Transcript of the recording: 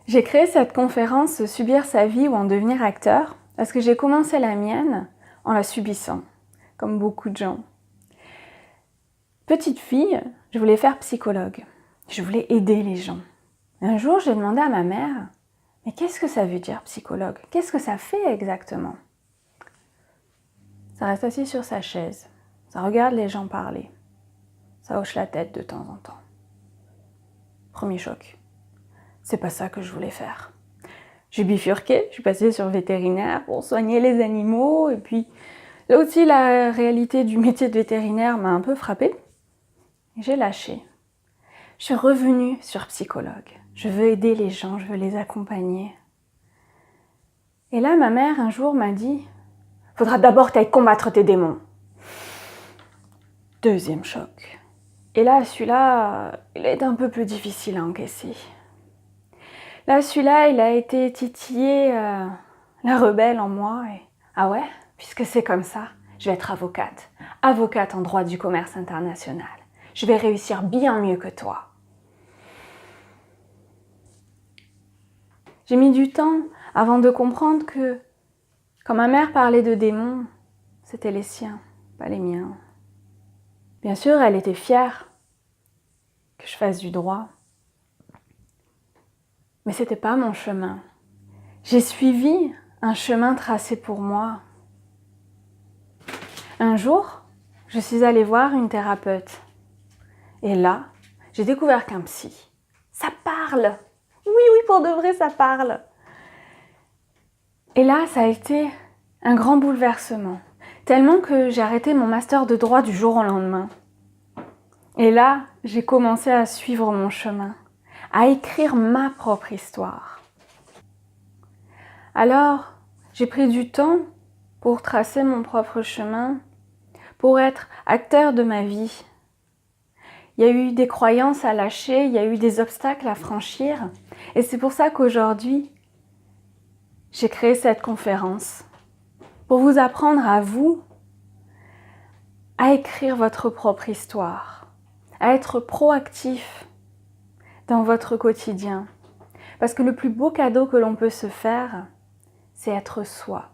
J'ai créé cette conférence « Subir sa vie ou en devenir acteur » parce que j'ai commencé la mienne en la subissant, comme beaucoup de gens. Petite fille, je voulais faire psychologue. Je voulais aider les gens. Un jour, j'ai demandé à ma mère « Mais qu'est-ce que ça veut dire psychologue? Qu'est-ce que ça fait exactement ?» Ça reste assis sur sa chaise. Ça regarde les gens parler. Ça hoche la tête de temps en temps. Premier choc. C'est pas ça que je voulais faire. J'ai bifurqué, je suis passée sur vétérinaire pour soigner les animaux. Et puis, là aussi, la réalité du métier de vétérinaire m'a un peu frappée. J'ai lâché. Je suis revenue sur psychologue. Je veux aider les gens, je veux les accompagner. Et là, ma mère, un jour, m'a dit « Faudra d'abord que tu ailles combattre tes démons. » Deuxième choc. Et là, celui-là, il est un peu plus difficile à encaisser. Là, celui-là, il a été titillé la rebelle en moi. Et ah ouais, puisque c'est comme ça, je vais être avocate. Avocate en droit du commerce international. Je vais réussir bien mieux que toi. J'ai mis du temps avant de comprendre que quand ma mère parlait de démons, c'était les siens, pas les miens. Bien sûr, elle était fière que je fasse du droit. Mais c'était pas mon chemin. J'ai suivi un chemin tracé pour moi. Un jour, je suis allée voir une thérapeute. Et là, j'ai découvert qu'un psy, ça parle. Oui, pour de vrai, ça parle. Et là, ça a été un grand bouleversement. Tellement que j'ai arrêté mon master de droit du jour au lendemain. Et là, j'ai commencé à suivre mon chemin, à écrire ma propre histoire. Alors, j'ai pris du temps pour tracer mon propre chemin, pour être acteur de ma vie. Il y a eu des croyances à lâcher, il y a eu des obstacles à franchir. Et c'est pour ça qu'aujourd'hui, j'ai créé cette conférence pour vous apprendre à vous à écrire votre propre histoire, à être proactif dans votre quotidien. Parce que le plus beau cadeau que l'on peut se faire, c'est être soi.